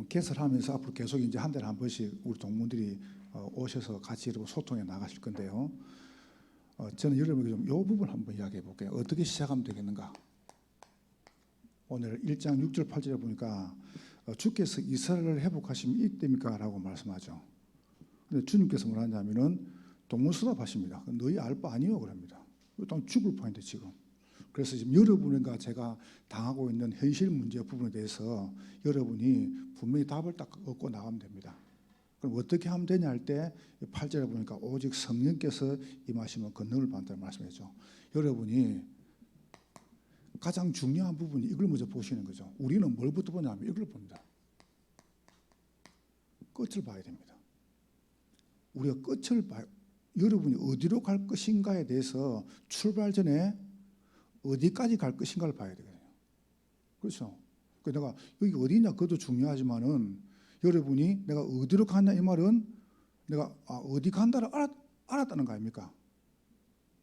개설하면서 앞으로 계속 이제 한 달에 한 번씩 우리 동문들이 오셔서 같이 여러분 소통해 나가실 건데요. 저는 여러분에게 좀 이 부분 한번 이야기해 볼게요. 어떻게 시작하면 되겠는가? 오늘 1장 6절 8절에 보니까 주께서 이스라엘을 회복하시면 이때입니까? 라고 말씀하죠. 근데 주님께서 뭐라 하냐면은 동문서답하십니다. 너희 알 바 아니요 그럽니다. 일단 죽을 판인데 지금. 그래서 지금 여러분과 제가 당하고 있는 현실 문제 부분에 대해서 여러분이 분명히 답을 딱 얻고 나가면 됩니다. 그럼 어떻게 하면 되냐 할 때 8절에 보니까 오직 성령께서 임하시면 권능을 받는다는 말씀이죠. 여러분이 가장 중요한 부분이 이걸 먼저 보시는 거죠. 우리는 뭘부터 보냐면 이걸 봅니다. 끝을 봐야 됩니다. 우리가 끝을 봐요. 여러분이 어디로 갈 것인가에 대해서 출발 전에 어디까지 갈 것인가를 봐야 되거든요. 그렇죠? 내가 여기 어디냐 그것도 중요하지만은 여러분이 내가 어디로 가냐 이 말은 내가 어디 간다를 알았다는 거 아닙니까?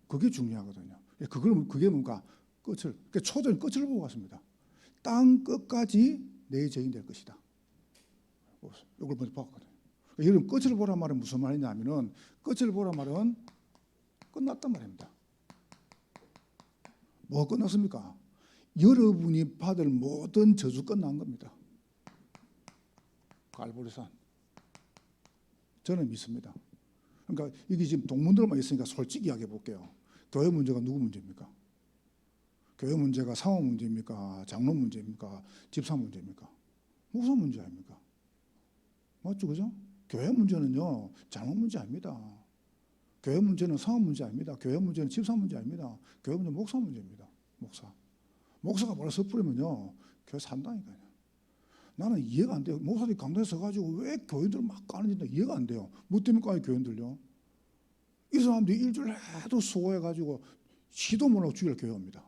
그게 중요하거든요. 그게 뭔가 끝을, 그러니까 초전 끝을 보고 갔습니다. 땅 끝까지 내 증인 될 것이다. 이걸 먼저 봤거든요. 여러분 끝을 보란 말은 무슨 말이냐면은 끝을 보란 말은 끝났단 말입니다. 뭐 끝났습니까? 여러분이 받을 모든 저주 끝난 겁니다. 갈보리산. 저는 믿습니다. 그러니까 이게 지금 동문들만 있으니까 솔직히 이야기해 볼게요. 교회 문제가 누구 문제입니까? 교회 문제가 사모 문제입니까? 장로 문제입니까? 집사 문제입니까? 목사 문제 아닙니까? 맞죠, 그죠? 교회 문제는요 장로 문제 아닙니다. 교회 문제는 사모 문제 아닙니다. 교회 문제는 집사 문제 아닙니다. 교회 문제는 목사 문제입니다. 목사가 뭐라 섣부르면요 교회 산다니까요. 나는 이해가 안 돼요. 목사들이 강단에 서가지고 왜 교인들을 막 까는지 이해가 안 돼요. 뭐 때문에 까요 교인들요? 이 사람들이 일주일 해도 수고해가지고 시도 못하고 죽일 교회입니다.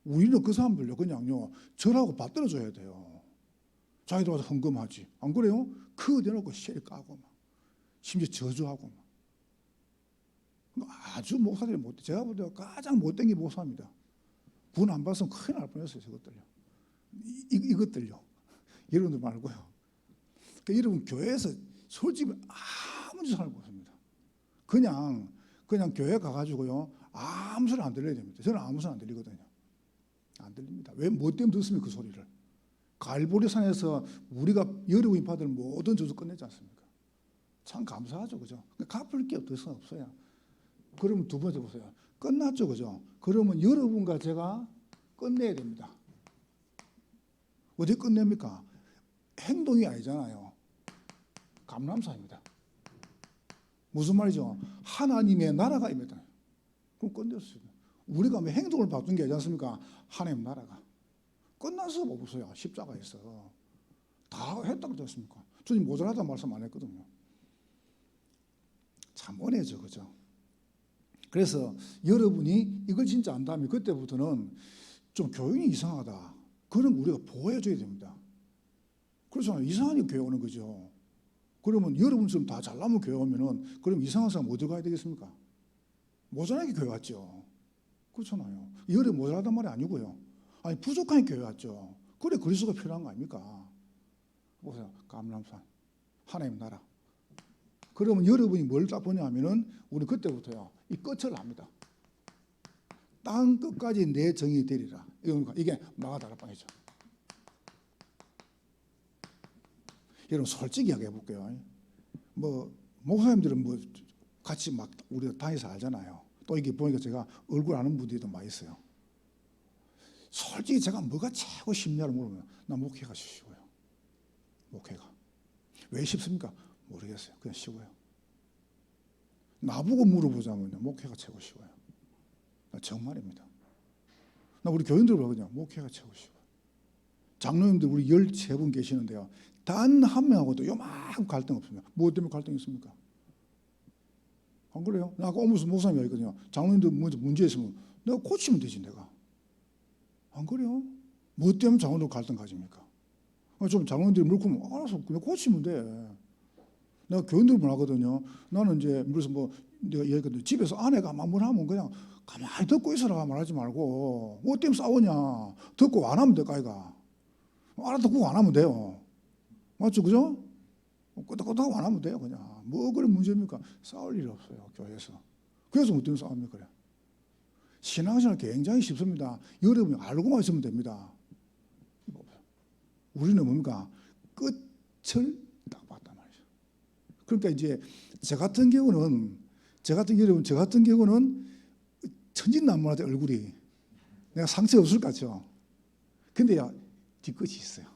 우리는 그 사람들요 그냥요 절하고 받들어줘야 돼요. 자기들 와서 헌금하지. 안 그래요? 그거 내놓고 시리 까고 막 심지어 저주하고 막 아주 목사들이 못돼. 제가 볼 때 가장 못된 게 목사입니다. 군 안 봤으면 큰일 날 뻔했어요. 저것들요. 이것들요. 여러분들 말고요. 그러니까 여러분 교회에서 솔직히 아무 짓을 못합니다. 그냥 교회 가가지고요 아무 소리 안 들려야 됩니다. 저는 아무 소리 안 들리거든요. 안 들립니다. 왜 뭐 때문에 듣습니까 그 소리를? 갈보리산에서 우리가 여러분이 받을 모든 저주 끝내지 않습니까? 참 감사하죠, 그죠? 갚을 게 더 없어요. 그러면 두 번째 보세요. 끝났죠, 그죠? 그러면 여러분과 제가 끝내야 됩니다. 어디 끝냅니까? 행동이 아니잖아요. 감람사입니다. 무슨 말이죠? 하나님의 나라가 임했다. 그럼 끝냈어요. 우리가 왜 행동을 바꾼 게 아니지 않습니까? 하나님 나라가. 끝나서 뭐 보세요. 십자가에서. 다 했다고 그러지 않습니까? 주님 모자라다는 말씀 안 했거든요. 참 은혜죠, 그죠? 그래서 여러분이 이걸 진짜 안다면 그때부터는 좀 교인이 이상하다. 그럼 우리가 보호해줘야 됩니다. 그렇잖아요. 이상하니 교회 오는 거죠. 그러면 여러분처럼 다 잘나면 교회 오면은 그럼 이상한 사람 어디 가야 되겠습니까? 모자라게 교회 왔죠. 그렇잖아요. 여러분 모자라단 말이 아니고요. 아니 부족하니 교회 왔죠. 그래 그리스도가 필요한 거 아닙니까? 보세요. 감람산 하나님 나라. 그러면 여러분이 뭘 딱 보냐면은 우리 그때부터요 이 끝을 압니다. 땅 끝까지 내 정이 되리라. 이게 마가다락방이죠. 여러분 솔직히 이야기해 볼게요. 뭐 목사님들은 뭐 같이 막 우리가 다니서 알잖아요. 또 이게 보니까 제가 얼굴 아는 분들이 더 많이 있어요. 솔직히 제가 뭐가 최고 쉽냐를 물으면 나 목회가 쉬워요. 목회가. 왜 쉽습니까? 모르겠어요. 그냥 쉬워요. 나보고 물어보자면요. 목회가 최고 쉬워요. 나 정말입니다. 나 우리 교인들 보거든요. 목회가 최고 쉬워요. 장로님들 우리 13분 계시는데요. 단 한 명하고도 요만큼 갈등 없습니다. 뭐 때문에 갈등이 있습니까? 안 그래요? 나 아까 오면서 목사님이 얘기했거든요. 장로님들 문제 있으면 내가 고치면 되지 내가. 안 그래요? 뭐 때문에 장로들 갈등 가집니까? 좀 장로님들이 물고면 알아서 그냥 고치면 돼. 내가 교인들만 하거든요. 나는 이제 그래서 뭐 내가 얘기했거든요. 집에서 아내가 막 뭘 하면 그냥 가만히 듣고 있으라 말하지 말고 뭐 때문에 싸우냐. 듣고 안 하면 될까 이가. 알아듣고 안 하면 돼요. 맞죠, 그죠? 끄덕끄덕 안 하면 돼요, 그냥. 뭐 그런 문제입니까? 싸울 일이 없어요, 교회에서. 그래서 어떤 싸움입니까? 그래. 신앙생활 굉장히 쉽습니다. 여러분이 알고만 있으면 됩니다. 우리는 뭡니까? 끝을 딱 봤단 말이죠. 그러니까 이제 저 같은 경우는 천진난만하대, 얼굴이. 내가 상처 없을 것 같죠? 근데 뒤끝이 있어요.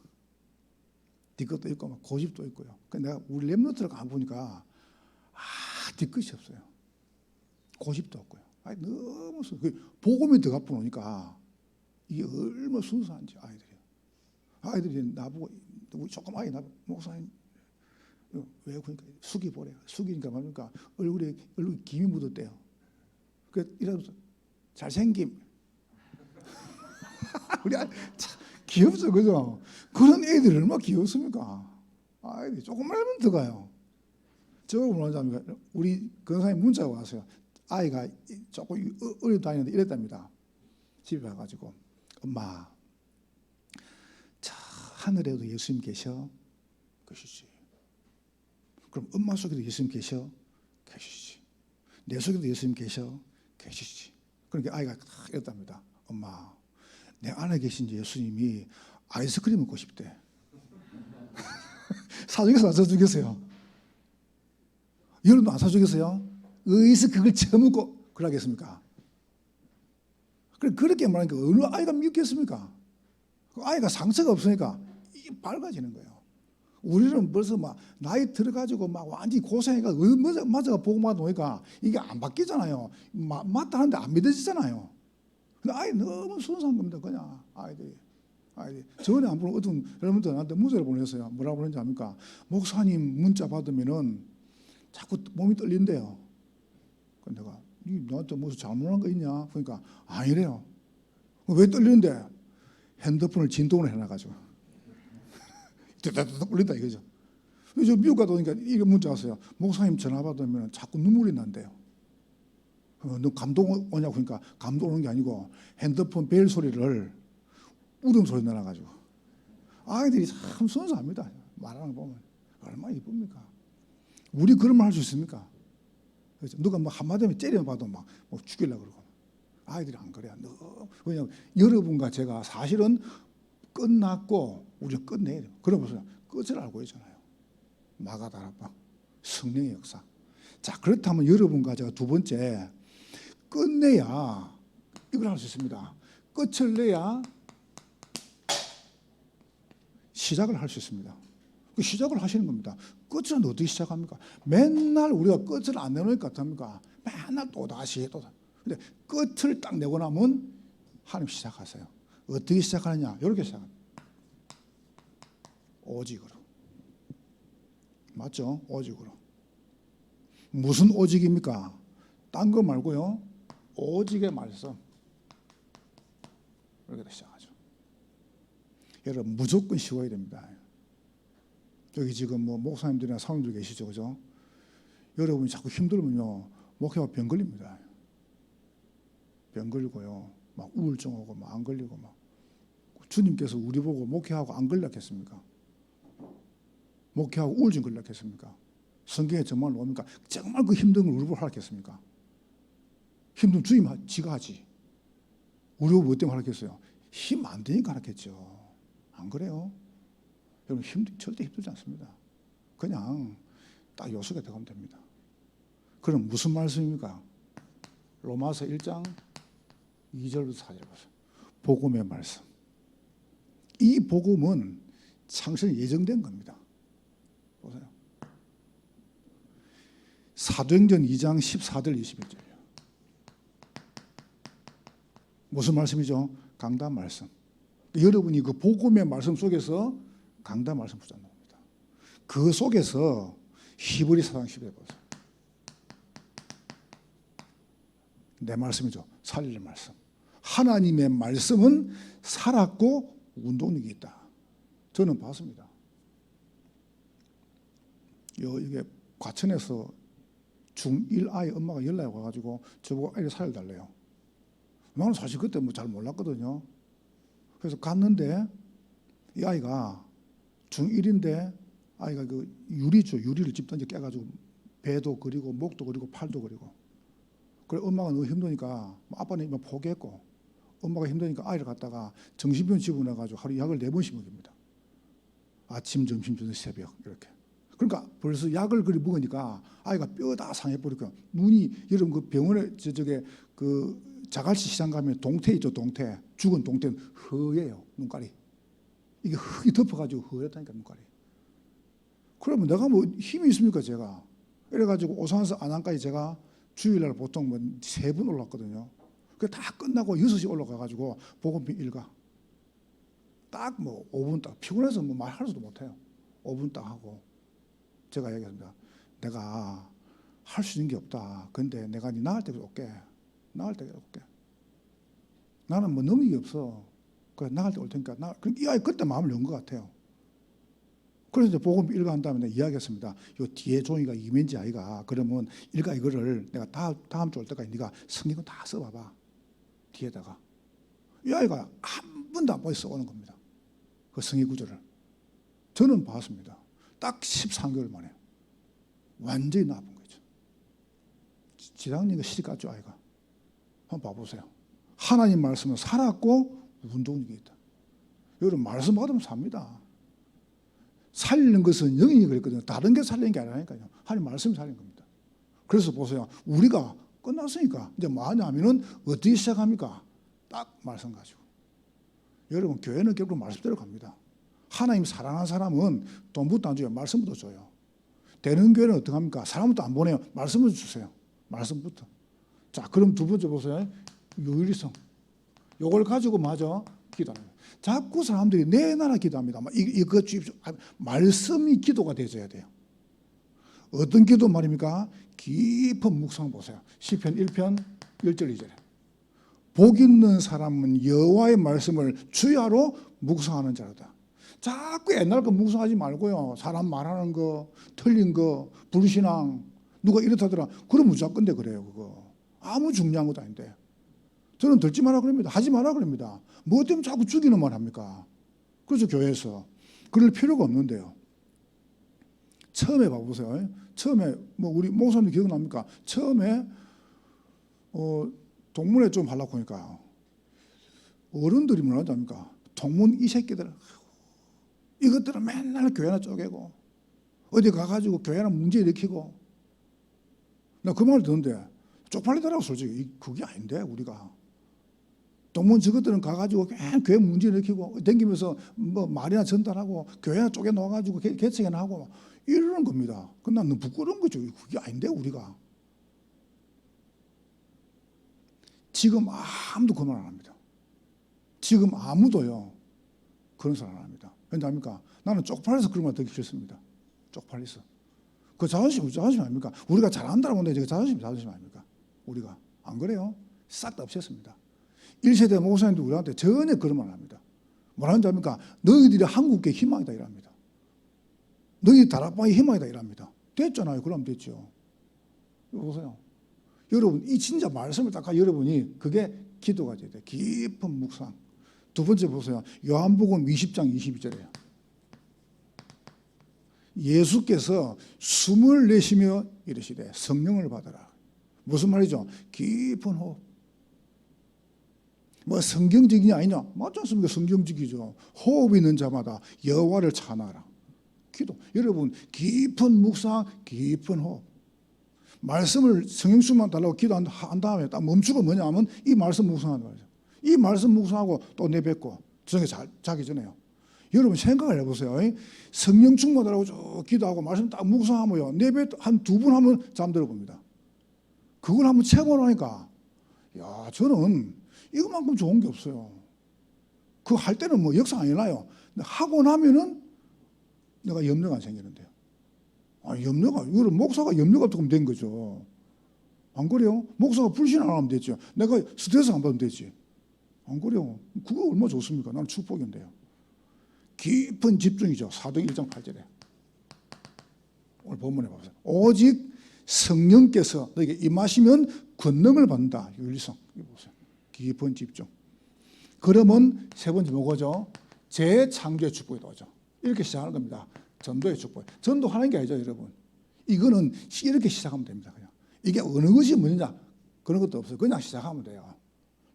뒤끝도 있고 막 고집도 있고요. 내가 우리 랩노트를 가보니까 뒤끝이 없어요. 고집도 없고요. 너무 복음이 들어가 보니까 이게 얼마나 순수한지 아이들이 나보고 우리 조금 아이 나보고 목사님 왜 그러니까 숙이보래. 숙이니까 뭡니까 얼굴에 김이 묻었대요. 그 이래서 잘생김. 우리 참 귀엽죠, 그죠? 그런 애들 얼마나 귀엽습니까? 아이들이 조금만 하면 들어가요. 저거 뭐라는지 압니까? 우리 권사님 문자가 왔어요. 아이가 조금 어려 다니는데 이랬답니다. 집에 와가지고 엄마, 저 하늘에도 예수님 계셔? 계시지. 그럼 엄마 속에도 예수님 계셔? 계시지. 내 속에도 예수님 계셔? 계시지. 그러니까 아이가 이랬답니다. 엄마, 내 안에 계신 예수님이 아이스크림 먹고 싶대. 사주겠어요? 안 사주겠어요? 여러분도 안 사주겠어요? 어디서 그걸 처먹고 그러겠습니까? 그렇게 말하니까 어느 아이가 믿겠습니까? 아이가 상처가 없으니까 이게 밝아지는 거예요. 우리는 벌써 막 나이 들어가지고 막 완전히 고생해가 맞아가 보고만 오니까 이게 안 바뀌잖아요. 맞다 하는데 안 믿어지잖아요. 근데 아이 너무 순수한 겁니다. 그냥 아이들이. 전에 안 보는 어떤 여러분들 나한테 문자를 보냈어요. 뭐라고 보냈는지 압니까? 목사님 문자 받으면은 자꾸 몸이 떨린대요. 그래서 내가 너한테 무슨 잘못한 거 있냐? 그러니까 아니래요. 왜 떨리는데? 핸드폰을 진동을 해놔가지고 따다닥 울린다 이거죠. 그래서 미국 가다 보니까 이게 문자 왔어요. 목사님 전화 받으면 자꾸 눈물이 난대요. 너 감동 오냐고 그러니까 감동 오는 게 아니고 핸드폰 벨 소리를 울음소리 내놔가지고 아이들이 참 순수합니다. 말하는 거 보면 얼마나 이쁩니까? 우리 그런 말 할 수 있습니까? 누가 뭐 한마디면 째려봐도 막 죽이려고 그러고 아이들이 안 그래요. 왜냐하면 여러분과 제가 사실은 끝났고 우리가 끝내야 돼요. 그러면서 끝을 알고 있잖아요. 마가다락방 성령의 역사. 자, 그렇다면 여러분과 제가 두 번째 끝내야 이걸 할 수 있습니다. 끝을 내야 시작을 할 수 있습니다. 그 시작을 하시는 겁니다. 끝은 어떻게 시작합니까? 맨날 우리가 끝을 안 내놓으니까 어떡합니까? 맨날 또다시. 근데 끝을 딱 내고 나면 하나님 시작하세요. 어떻게 시작하느냐? 이렇게 시작합니다. 오직으로. 맞죠? 오직으로. 무슨 오직입니까? 딴 거 말고요. 오직의 말씀. 이렇게 시작하죠. 여러분 무조건 쉬워야 됩니다. 여기 지금 뭐 목사님들이나 사모님들 계시죠, 그죠? 여러분이 자꾸 힘들면요 목회가 병 걸립니다. 병 걸리고요, 막 우울증 오고 막 안 걸리고 막 주님께서 우리 보고 목회하고 안 걸렸겠습니까? 목회하고 우울증 걸렸겠습니까? 성경에 정말 뭡니까? 정말 그 힘든 걸 우리 보고 하겠습니까? 힘든 주님 지가 하지. 우리 보고 뭐 때문에 하겠어요? 힘 안 되니까 하겠죠. 안 그래요? 여러분 절대 힘들지 않습니다. 그냥 딱 요속에 들어가면 됩니다. 그럼 무슨 말씀입니까? 로마서 1장 2절부터 4절 보세요. 복음의 말씀. 이 복음은 창세전에 예정된 겁니다. 보세요. 사도행전 2장 14절 21절이에요. 무슨 말씀이죠? 강단 말씀. 여러분이 그 복음의 말씀 속에서 강단 말씀 붙잡는 겁니다. 그 속에서 히브리 4장 10에 보세요. 내 말씀이죠. 살릴 말씀. 하나님의 말씀은 살았고 운동력이 있다. 저는 봤습니다. 이게 과천에서 중1 아이 엄마가 연락이 와가지고 저보고 아이를 살려달래요. 나는 사실 그때 뭐 잘 몰랐거든요. 그래서 갔는데 이 아이가 중1인데 아이가 그 유리죠. 유리를 집 던져 깨가지고 배도 그리고 목도 그리고 팔도 그리고. 그래 엄마가 너무 힘드니까 아빠는 이만 포기했고 엄마가 힘드니까 아이를 갖다가 정신병 집어넣어가지고 하루 약을 4번씩 먹입니다. 아침, 점심, 저녁, 새벽 이렇게. 그러니까 벌써 약을 그리 먹으니까 아이가 뼈 다 상해버리고 눈이 여러분 그 병원에 저게 그 자갈치 시장 가면 동태 있죠. 동태. 죽은 동태는 허예요. 눈깔이. 이게 흙이 덮어가지고 허였다니까 눈깔이. 그러면 내가 뭐 힘이 있습니까 제가. 이래가지고 오산에서 안양까지 제가 주일날 보통 뭐 3번 올랐거든요. 그 다 끝나고 6시 올라가가지고 보건비 일가. 딱 뭐 5분 딱 피곤해서 뭐 말할 수도 못해요. 5분 딱 하고 제가 얘기합니다. 내가 할 수 있는 게 없다. 근데 내가 네 나을 때 올게. 나을 때 올게. 나는 뭐 능력이 없어. 그래 나갈 때 올 테니까 이 아이 그때 마음을 연 것 같아요. 그래서 이제 복음 일가 한 다음에 이야기했습니다. 요 뒤에 종이가 이면지 아이가 그러면 일가 이거를 내가 다음 주 올 때까지 네가 성경을 다 써봐봐. 뒤에다가 이 아이가 한 번도 안 보고 써오는 겁니다. 그 성의 구절을 저는 봤습니다. 딱 13개월 만에 완전히 나쁜 거죠. 지장님과 시집 갔죠 아이가. 한번 봐보세요. 하나님 말씀은 살았고 운동력이 있다. 여러분 말씀 받으면 삽니다. 살리는 것은 영이 그랬거든요. 다른 게 살리는 게 아니라니까요. 하나님 말씀이 살리는 겁니다. 그래서 보세요. 우리가 끝났으니까 이제 뭐 하냐면은 어떻게 시작합니까? 딱 말씀 가지고. 여러분 교회는 결국 말씀대로 갑니다. 하나님 사랑하는 사람은 돈부터 안 줘요. 말씀부터 줘요. 되는 교회는 어떻게 합니까? 사람부터 안 보내요. 말씀부터 주세요. 말씀부터. 자, 그럼 두 번째 보세요. 유일성. 요걸 가지고 마저 기도하는 거예요. 자꾸 사람들이 내 나라 기도합니다. 이거 주십시오. 말씀이 기도가 되어야 돼요. 어떤 기도 말입니까? 깊은 묵상 보세요. 시편 1편 1절 2절에 복 있는 사람은 여호와의 말씀을 주야로 묵상하는 자로다. 자꾸 옛날 거 묵상하지 말고요. 사람 말하는 거, 틀린 거, 불신앙, 누가 이렇다더라. 그럼 무조건데 그래요. 그거 아무 중요한 것도 아닌데. 저는 듣지 마라 그럽니다. 하지 마라 그럽니다. 뭐 때문에 자꾸 죽이는 말 합니까? 그래서 교회에서 그럴 필요가 없는데요. 처음에 봐보세요. 처음에 뭐 우리 목사님 기억납니까? 처음에 동문회 좀 하려고 하니까 어른들이 뭐라 합니까? 동문 이 새끼들 이것들은 맨날 교회나 쪼개고 어디 가가지고 교회나 문제 일으키고 나 그 말 듣는데 쪽팔리더라고 솔직히. 그게 아닌데 우리가 동문 저것들은 가가지고 그냥 교회 문제 일으키고 댕기면서 뭐 말이나 전달하고 교회나 쪼개 놓아가지고 개척이나 하고 이러는 겁니다. 근데 난 부끄러운 거죠. 그게 아닌데 우리가. 지금 아무도 그런 말 안 합니다. 지금 아무도요 그런 소리 안 합니다. 왠지 압니까? 나는 쪽팔려서 그런 말 듣기 싫습니다. 쪽팔려서. 그 자존심 아닙니까? 우리가 잘한다고 하는데 자존심 아닙니까? 우리가. 안 그래요? 싹 다 없앴습니다. 1세대 목사님도 우리한테 전혀 그런 말 안 합니다. 뭐라는지 압니까? 너희들이 한국의 희망이다 이랍니다. 너희 다락방의 희망이다 이랍니다. 됐잖아요. 그럼 됐죠. 이거 보세요. 여러분 이 진짜 말씀을 딱 여러분이 그게 기도가 돼야 돼요. 깊은 묵상. 두 번째 보세요. 요한복음 20장 22절이에요. 예수께서 숨을 내쉬며 이르시되 성령을 받으라. 무슨 말이죠? 깊은 호흡. 뭐 성경적이냐 아니냐? 맞지 않습니까? 성경적이죠. 호흡 있는 자마다 여호와를 찬하라. 기도. 여러분 깊은 묵상, 깊은 호흡. 말씀을 성령수만 달라고 기도한 다음에 딱 멈추고 뭐냐면 이 말씀 묵상하는 거죠. 이 말씀 묵상하고 또 내뱉고 저녁에 자기 전에요. 여러분 생각을 해보세요. 성령 충만하라고 쭉 기도하고 말씀 딱 묵상하면요. 내뱉 한 2분 하면 잠들어 봅니다. 그걸 한번 체험을 하니까 야 저는 이것만큼 좋은 게 없어요. 그거 할 때는 뭐 역사 안 일어나요. 근데 하고 나면은 내가 염려가 안 생기는데요. 염려가, 이거는 목사가 염려가 조금 된 거죠. 안 그래요? 목사가 불신 안 하면 되죠. 내가 스트레스 안 받으면 되지. 안 그래요? 그거 얼마나 좋습니까? 나는 축복인데요. 깊은 집중이죠. 사도행 1장 8절에. 오늘 본문에 보세요. 오직 성령께서 너에게 임하시면 권능을 받는다. 유일성. 이거 보세요. 깊은 집중. 그러면 세 번째 뭐죠? 재창조의 축복이 나오죠. 이렇게 시작하는 겁니다. 전도의 축복. 전도하는 게 아니죠, 여러분. 이거는 이렇게 시작하면 됩니다. 그냥 이게 어느 것이 뭐냐 그런 것도 없어요. 그냥 시작하면 돼요.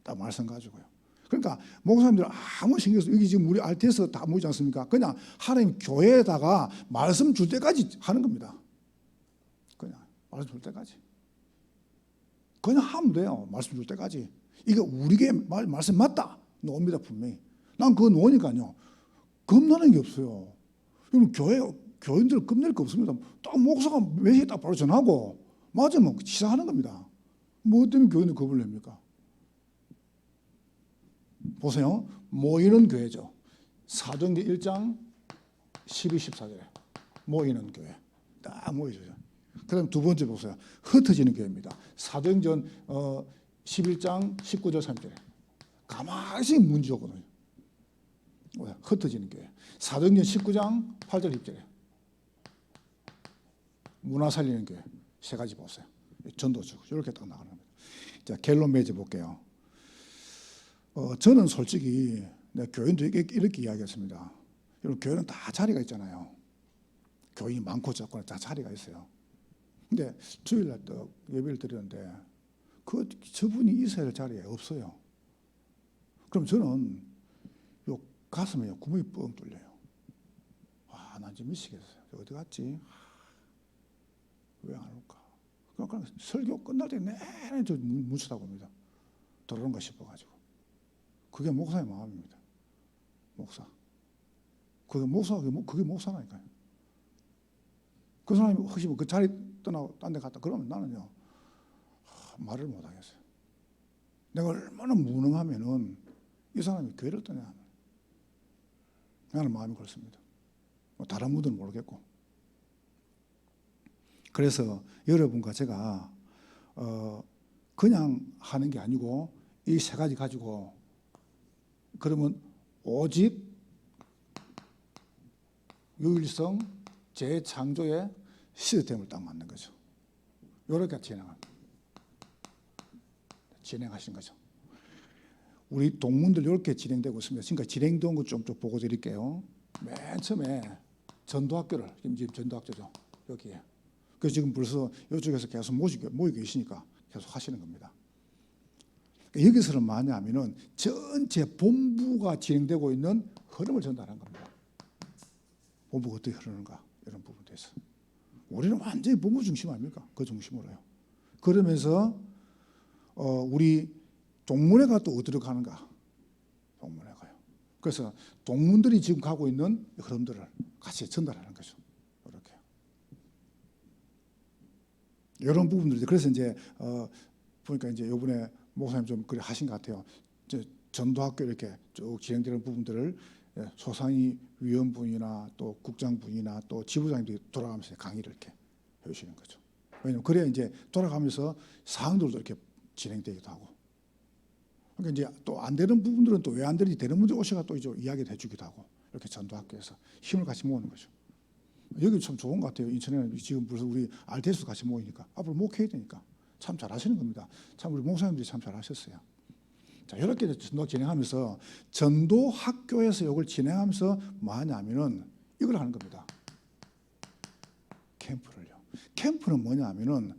딱 말씀 가지고요. 그러니까 목사님들 아무 신경 쓰 여기 지금 우리 RTS 다 모이지 않습니까? 그냥 하나님 교회에다가 말씀 줄 때까지 하는 겁니다. 그냥 말씀 줄 때까지. 그냥 하면 돼요. 말씀 줄 때까지. 이거 우리에게 말씀 맞다. 놓습니다 분명히. 난 그거 놓으니까요. 겁나는 게 없어요. 여러분 교인들 겁낼 거 없습니다. 딱 목사가 메시지 딱 바로 전하고 맞으면 시작하는 겁니다. 뭐 때문에 교인들 겁을 냅니까? 보세요. 모이는 교회죠. 사도행전 1장 12, 14절에 모이는 교회. 딱 모이죠. 그 다음 두 번째 보세요. 흩어지는 교회입니다. 사도행전 11장 19절 3절에 가만히 문제거든요. 흩어지는 교회. 사도행전 19장 8절 10절에 문화 살리는 교회. 세 가지 보세요. 전도적 이렇게 딱 나가는 겁니다. 자, 결론 맺어 볼게요. 저는 솔직히 교인들에게 이렇게 이야기했습니다. 여러분 교회는 다 자리가 있잖아요. 교인이 많고 적고 다 자리가 있어요. 근데 주일날 또 예배를 드리는데 저분이 있어야 할 자리에 없어요. 그럼 저는 요 가슴에 구멍이 뻥 뚫려요. 난 지금 미치겠어요. 어디 갔지? 왜 안 올까? 그러니까 설교 끝날 때 내내 저 묻혀다봅니다. 들어오는가 싶어가지고. 그게 목사의 마음입니다. 목사. 그게 목사라니까요. 그 사람이 혹시 그 자리 떠나고 딴 데 갔다 그러면 나는요 말을 못 하겠어요. 내가 얼마나 무능하면은 이 사람이 교회를 떠나야 하는 나는 마음이 그렇습니다. 다른 분들은 모르겠고. 그래서 여러분과 제가 그냥 하는 게 아니고 이 세 가지 가지고 그러면 오직 유일성 재창조의 시스템을 딱 만든 거죠. 이렇게 진행하신 거죠. 우리 동문들 이렇게 진행되고 있습니다. 지금까지 진행된 것 좀 보고 드릴게요. 맨 처음에 전도학교를 지금 전도학교죠. 여기에. 그래서 지금 벌써 이쪽에서 계속 모이고 계시니까 계속 하시는 겁니다. 여기서는 뭐냐면은 전체 본부가 진행되고 있는 흐름을 전달한 겁니다. 본부가 어떻게 흐르는가 이런 부분에 대해서. 우리는 완전히 본부 중심 아닙니까? 그 중심으로 해요. 그러면서 우리 동문회가 또 어디로 가는가? 동문회 가요. 그래서 동문들이 지금 가고 있는 흐름들을 같이 전달하는 거죠. 이렇게. 이런 부분들. 그래서 이제 보니까 이제 이번에 목사님 좀 그래 하신 것 같아요. 이제 전도학교 이렇게 쭉 진행되는 부분들을 소상위 위원분이나 또 국장분이나 또 지부장님들이 돌아가면서 강의를 이렇게 해주시는 거죠. 왜냐하면 그래야 이제 돌아가면서 사항들도 이렇게 진행되기도 하고. 그러니까 이제 또 안 되는 부분들은 또 왜 안 되는지 되는 분들 오셔가 또 이제 이야기를 해주기도 하고 이렇게 전도학교에서 힘을 같이 모으는 거죠. 여기 참 좋은 것 같아요. 인천에는 지금 벌써 우리 RTS 같이 모이니까 앞으로 목회해야 되니까 참 잘하시는 겁니다. 참 우리 목사님들이 참 잘하셨어요. 자, 이렇게 전도 진행하면서 전도 학교에서 이걸 진행하면서 뭐 하냐면은 이걸 하는 겁니다. 캠프를요. 캠프는 뭐냐 하면은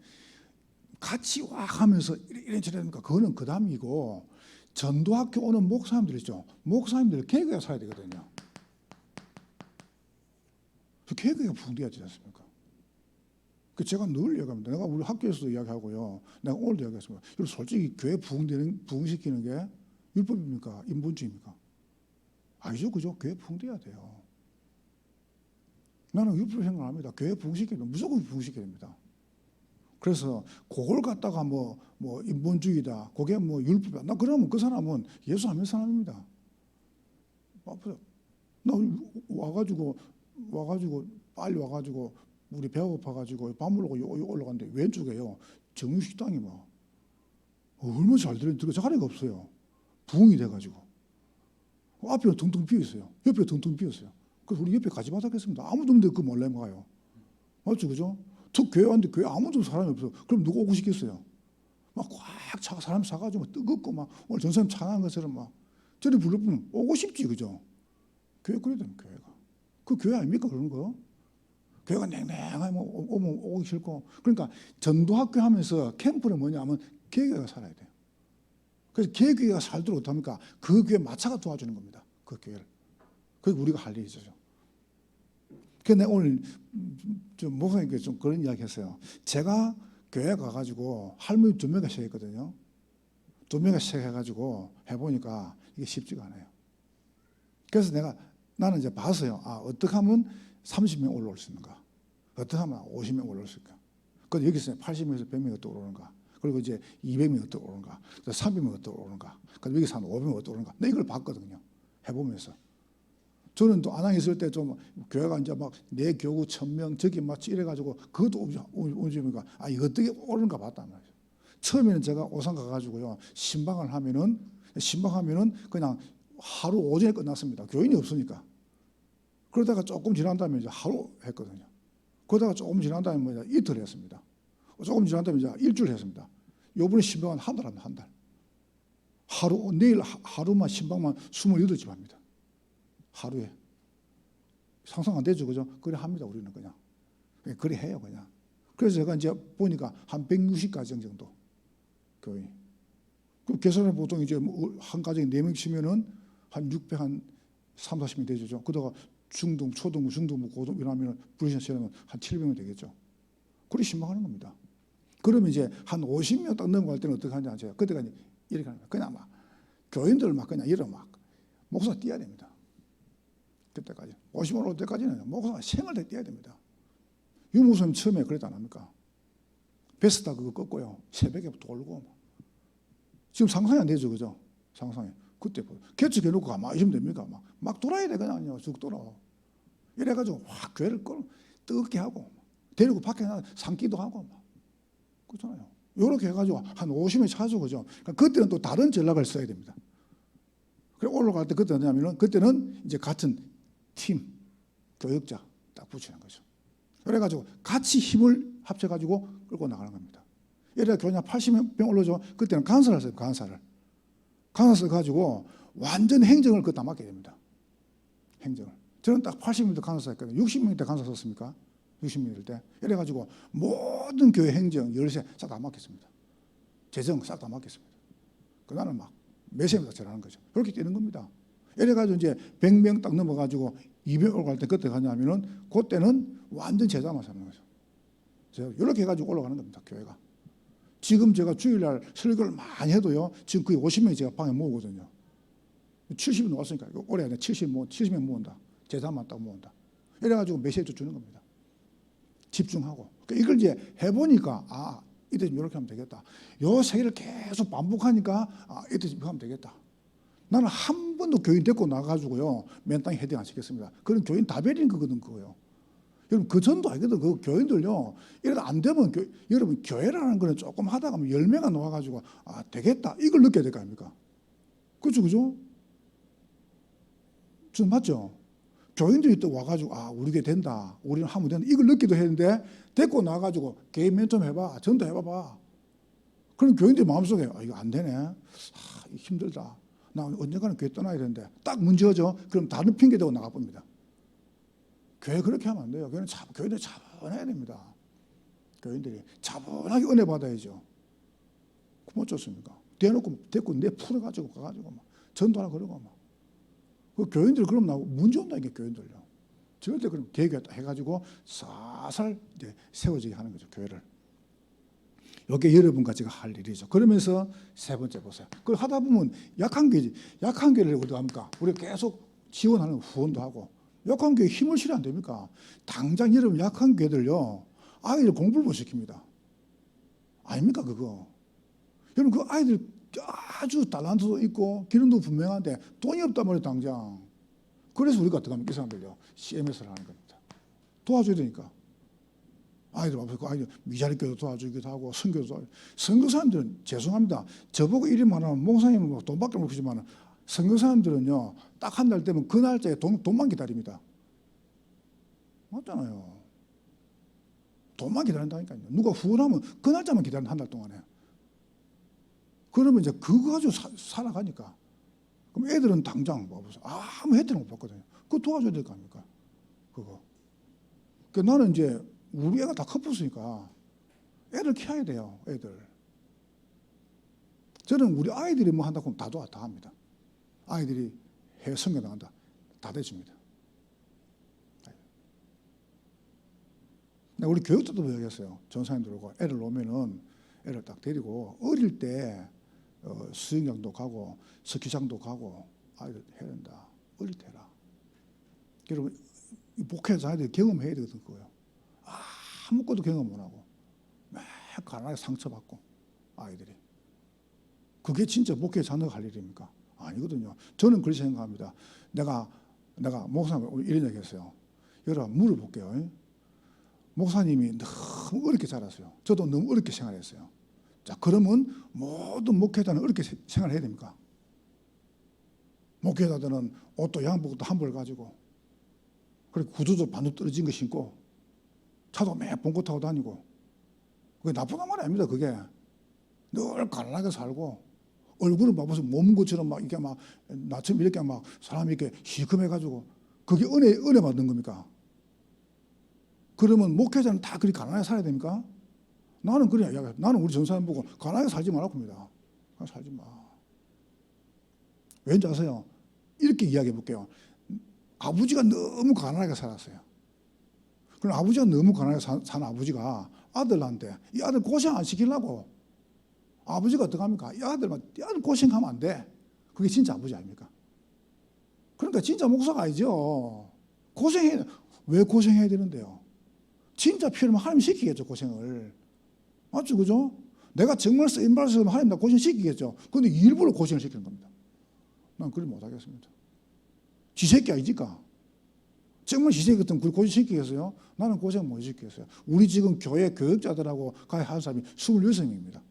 같이 와 하면서 이런저런니까 그거는 그 다음이고 전도학교 오는 목사님들 있죠. 목사님들 계획에 서야 되거든요. 그 계획에 붕대야 되지 않습니까? 그 제가 늘 얘기합니다. 내가 우리 학교에서도 이야기하고요. 내가 오늘도 이야기했습니다. 여러분 솔직히 교회 부흥시키는 게 율법입니까? 인본주의입니까? 아니죠, 그죠? 교회 부흥돼야 돼요. 나는 율법 생각합니다. 교회 부흥시키면 무조건 부흥시켜야 됩니다. 그래서 그걸 갖다가 뭐 인본주의다, 그게 뭐 율법이다. 나 그러면 그 사람은 예수 안 믿는 사람입니다. 나 와가지고 빨리 와가지고 우리 배가 고파가지고 밥 먹으려고 올라갔는데 왼쪽에요 정육식당이 막 얼마나 잘 들어있는데 자리가 없어요. 부흥이 돼가지고 앞에는 텅텅 비어 있어요. 옆에 텅텅 비었어요. 그래서 우리 옆에 가지 마자겠습니다. 아무도 없는데 그 몰래 가요. 맞죠, 그죠? 저 교회 왔는데 교회 아무도 사람이 없어. 그럼 누가 오고 싶겠어요? 막 꽉 차 사람 사가지고 막 뜨겁고 막 오늘 전사님 찬양한 것처럼 막 저리 불러보면 오고 싶지, 그죠? 교회 그래야 되는 교회가 그 교회 아닙니까 그런 거? 교회가 냉랭하면 오면 오기 싫고. 그러니까 전도학교 하면서 캠프는 뭐냐면 개교회가 살아야 돼요. 그래서 개교회가 살도록 어떡합니까? 그 교회 마차가 도와주는 겁니다. 그 교회를. 그게 우리가 할 일이죠. 그래서 내가 오늘 좀 목사님께 좀 그런 이야기 했어요. 제가 교회 가가지고 할머니 2명이 시작했거든요. 2명이 시작해가지고 해보니까 이게 쉽지가 않아요. 그래서 나는 이제 봤어요. 아, 어떻게 하면 30명 올라올 수 있는가? 어떻게 하면 50명 올라올 수 있을까? 그래서 여기서 80명에서 100명이 어떻게 오르는가? 그리고 이제 200명이 어떻게 오르는가? 300명이 어떻게 오르는가? 그리고 여기서 한 500명이 어떻게 오르는가? 내가 이걸 봤거든요. 해보면서. 저는 또 안양에 있을 때 좀 교회가 이제 막 내 교구 1000명 저기 막 이래가지고 그것도 움직이니까 아, 이거 어떻게 오르는가 봤단 말이에요. 처음에는 제가 오산 가가지고요. 신방하면은 그냥 하루 오전에 끝났습니다. 교인이 없으니까. 그러다가 조금 지난 다음에 이제 하루 했거든요. 그러다가 조금 지난 다음에 뭐 이틀 했습니다. 조금 지난 다음에 이제 일주일 했습니다. 요번에 신방은 한 달 합니다. 한 달. 내일 하루만 신방만 28집 합니다. 하루에. 상상 안 되죠, 그죠? 그래 합니다, 우리는 그냥. 그래 해요, 그냥. 그래서 제가 이제 보니까 한 160가정 정도 교인. 그 계산을 보통 이제 한 가정에 4명 치면은 한 600, 한 3, 40명 되죠. 그러다가 중등, 초등, 중등, 고등 이러면 부르시면 한 700명 되겠죠. 그렇게 신방하는 겁니다. 그러면 이제 한 50명 딱 넘어갈 때는 어떻게 하냐, 제가 그때가 이렇게 합니다. 그냥 막 교인들 막 그냥 이러 막 목사 뛰어야 됩니다. 그때까지 50명 올 때까지는 목사가 생을 다 뛰어야 됩니다. 유목사님 처음에 그랬지 않습니까? 베스타 그거 꺾고요. 새벽에 돌고 지금 상상이 안 되죠, 그죠? 상상이. 그때 개척해 놓고 가만히 있으면 됩니까? 막 돌아야 돼, 그냥요. 쭉 돌아. 이래가지고 확 교회를 뜨겁게 하고 데리고 밖에 산기도 하고 막 그렇잖아요. 이렇게 해가지고 한 50명 찾아, 그죠? 그러니까 그때는 또 다른 전략을 써야 됩니다. 그래 올라갈 때 그때는 뭐냐면은 그때는 이제 같은 팀 교역자 딱 붙이는 거죠. 그래가지고 같이 힘을 합쳐가지고 끌고 나가는 겁니다. 예를 들어 교회 80명 올라오죠. 그때는 간사를 써요. 간사를 가지고 완전 행정을 그다 맡게 됩니다. 행정을. 저는 딱 80명 때 간사 했거든요. 60명 때 간사 썼습니까? 60명 때. 이래가지고 모든 교회 행정 열쇠 싹 다 맡겼습니다. 재정 싹 다 맡겼습니다. 나는 막 매세입니다. 잘하는 거죠. 그렇게 뛰는 겁니다. 이래가지고 이제 100명 딱 넘어가지고 200 올라갈 때 그때 가냐면은 그때는 완전 제자만 사는 거죠. 이렇게 해가지고 올라가는 겁니다. 교회가. 지금 제가 주일날 설교를 많이 해도요. 지금 거의 50명이 제가 방에 모으거든요. 70명 왔으니까 올해 안에 70명 모은다. 제자만 딱 모은다. 이래가지고 메시지 주는 겁니다. 집중하고. 이걸 이제 해보니까 아 이때 이렇게 하면 되겠다. 요 세 개를 계속 반복하니까 아 이때 이렇게 하면 되겠다. 나는 한 번도 교인 데리고 나가지고요. 맨땅에 헤딩 안 시켰습니다. 그런 교인 다 베린 거거든 그거요. 여러분 그 전도 아니거든. 그 교인들요. 이러다 안 되면 여러분 교회라는 거는 조금 하다가 10명가 나와가지고 아 되겠다. 이걸 느껴야 될 거 아닙니까? 그죠? 좀 맞죠? 교인들이 또 와가지고 아 우리게 된다. 우리는 하면 된다. 이걸 느끼도 했는데 데리고 나가지고 개인 멘토 해봐. 전도 해봐봐. 그럼 교인들 마음속에 아 이거 안 되네. 아 힘들다. 나 언젠가는 교회 떠나야 되는데 딱 문제죠. 그럼 다른 핑계 대고 나가봅니다. 교회 그렇게 하면 안 돼요. 교인들이 차분해야 됩니다. 교인들이 차분하게 은혜 받아야죠. 그럼 어쩌습니까? 대놓고 데리고 내 풀어가지고 가가지고 막 전도하라 그러고 막. 그 교인들 그럼 나고 문제 온다니까 교인들요. 절대 그럼 계획했다 해가지고 살살 이제 세워지게 하는 거죠 교회를. 이게 여러분과 제가 할 일이죠. 그러면서 세 번째 보세요. 그걸 하다 보면 약한 교회지. 약한 교회를 어떻게 합니까? 우리가 계속 지원하는 후원도 하고. 약한 교회 힘을 실어 안 됩니까? 당장 여러분 약한 교회들요. 아이들 공부를 못 시킵니다. 아닙니까 그거? 여러분 그 아이들 아주 달란트도 있고 기능도 분명한데 돈이 없단 말이에요 당장. 그래서 우리가 어떻게 합니까? 이 사람들요. CMS를 하는 겁니다. 도와줘야 되니까. 아이들 앞에서 아이들 미자립교도 도와주기도 하고 선교도 도와주고. 선교사님들은 죄송합니다. 저보고 이름 하나면 목사님은 뭐 돈밖에 못 주지만 선교사님들은요. 딱 한 달 되면 그 날짜에 돈만 기다립니다. 맞잖아요. 돈만 기다린다니까요. 누가 후원하면 그 날짜만 기다린다 한 달 동안에. 그러면 이제 그거 가지고 살아가니까. 그럼 애들은 당장 아무 혜택을 못 받거든요. 그거 도와줘야 될 거 아닙니까? 그거. 그 나는 이제 우리 애가 다 컸으니까 애를 키워야 돼요. 애들. 저는 우리 아이들이 뭐 한다고 하면 다 합니다. 아이들이 해외 선교 나간다. 다 대줍니다. 우리 교육자도 얘기했어요. 전사님들하고 애를 놓으면은 애를 딱 데리고 어릴 때 수영장도 가고 스키장도 가고 아이들 해야 된다. 어릴 때 해라. 여러분 목회자 아이들이 경험해야 되거든 그거요. 아무것도 경험 못 하고 막 가난하게 상처받고 아이들이. 그게 진짜 목회 자녀가 할 일입니까? 아니거든요. 저는 그렇게 생각합니다. 내가 목사님 이런 얘기 했어요. 여러분 물어볼게요. 목사님이 너무 어렵게 자랐어요. 저도 너무 어렵게 생활했어요. 자, 그러면 모든 목회자는 어렵게 생활해야 됩니까? 목회자들은 옷도 양복도 한 벌 가지고 그리고 구두도 반도 떨어진 거 신고 차도 매일 봉고 타고 다니고 그게 나쁜 말 아닙니다. 그게 늘 가난하게 살고 얼굴은 봐봐서 몸 것처럼 막 이렇게 막 나처럼 이렇게 막 사람이 이렇게 시커매가지고 그게 은혜 받는 겁니까? 그러면 목회자는 다 그리 가난하게 살아야 됩니까? 나는 그래 이야기해요. 나는 우리 전사님 보고 가난하게 살지 말라고 합니다. 살지 마. 왠지 아세요? 이렇게 이야기해 볼게요. 아버지가 너무 가난하게 살았어요. 그럼 아버지가 너무 가난하게 산 아버지가 아들한테 이 아들 고생 안 시키려고 아버지가 어떻게 합니까? 이 아들 고생하면 안 돼. 그게 진짜 아버지 아닙니까? 그러니까 진짜 목사가 아니죠. 왜 고생해야 되는데요? 진짜 필요하면 하나님 시키겠죠, 고생을. 맞죠, 그죠? 내가 정말 쓰임받았으면 하나님 나 고생 시키겠죠. 그런데 일부러 고생을 시키는 겁니다. 난 그걸 못하겠습니다. 지 새끼 아니지까. 정말 지 새끼 같으면 고생 시키겠어요? 나는 고생 못 시키겠어요. 우리 지금 교회 교육자들하고 가입한 사람이 26명입니다.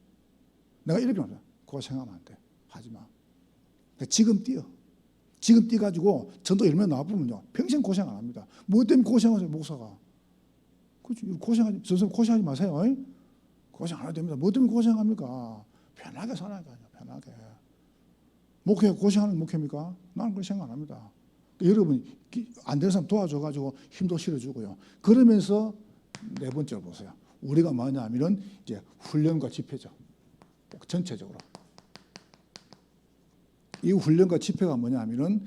내가 이렇게 말해요. 고생하면 안 돼. 하지 마. 지금 뛰어. 지금 뛰어가지고 전도 열매 나와보면요. 평생 고생 안 합니다. 뭐 때문에 고생하세요, 목사가? 선생님 고생하지 마세요. 고생 안 해도 됩니다. 뭐 때문에 고생합니까? 편하게 살아야죠. 편하게. 목회 고생하는 목회입니까? 나는 그렇게 생각 안 합니다. 여러분 안 되는 사람 도와줘가지고 힘도 실어주고요. 그러면서 네 번째로 보세요. 우리가 뭐냐 하면은 이제 훈련과 집회죠. 전체적으로. 이 훈련과 집회가 뭐냐 하면은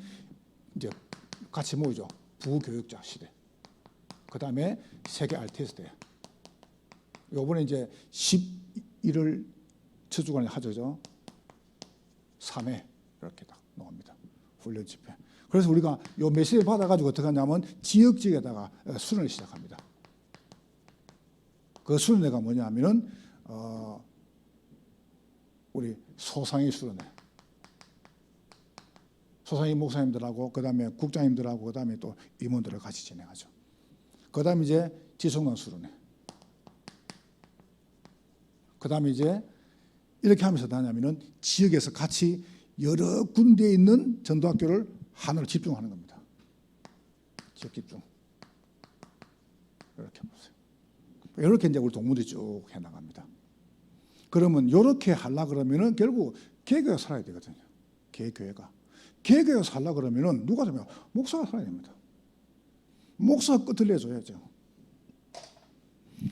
이제 같이 모이죠. 부교육자 시대. 그 다음에 세계 RTS 대. 요번에 이제 11월 첫 주간에 하죠. 3회 이렇게 딱 나옵니다. 훈련 집회. 그래서 우리가 요 메시지를 받아가지고 어떻게 하냐면 지역에다가 수련을 시작합니다. 그 수련회가 뭐냐 하면은 우리 소상위 수련회. 소상위 목사님들하고 그 다음에 국장님들하고 그 다음에 또 임원들을 같이 진행하죠. 그 다음에 이제 지성관 수련회. 그 다음에 이제 이렇게 하면서 하냐면은 지역에서 같이 여러 군데에 있는 전도학교를 하나로 집중하는 겁니다. 지역 집중. 이렇게 보세요. 이렇게 이제 우리 동문들이 쭉 해나갑니다. 그러면 이렇게 하려고 그러면은 결국 개교가 살아야 되거든요. 개교회가. 개교회가 살려고 그러면은 누가 되면 목사가 살아야 됩니다. 목사가 끝을 내줘야죠.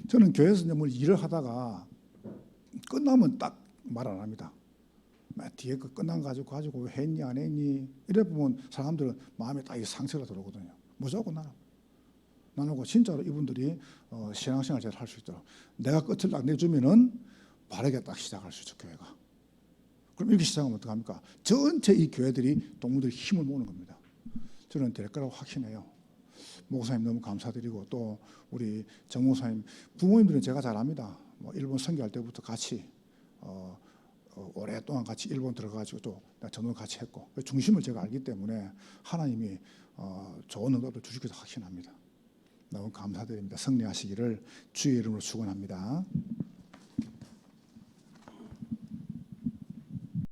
저는 교회에서 이제 뭘 일을 하다가 끝나면 딱 말 안 합니다. 뒤에 그 끝난 거 가지고 왜 했니 안 했니 이래 보면 사람들은 마음에 딱 상처가 들어오거든요. 무조건 나누고 진짜로 이분들이 신앙생활 잘 할 수 있도록 내가 끝을 딱 내주면은 바르게 딱 시작할 수 있죠. 교회가. 그럼 이렇게 시작하면 어떡합니까? 전체 이 교회들이 동무들이 힘을 모으는 겁니다. 저는 될 거라고 확신해요. 목사님 너무 감사드리고 또 우리 정 목사님 부모님들은 제가 잘 압니다. 뭐 일본 선교할 때부터 같이 오랫동안 같이 일본 들어가가지고 또 전도 같이 했고 중심을 제가 알기 때문에 하나님이 좋은 응답을 주실 것을 확신합니다. 너무 감사드립니다. 승리하시기를 주의 이름으로 축원합니다.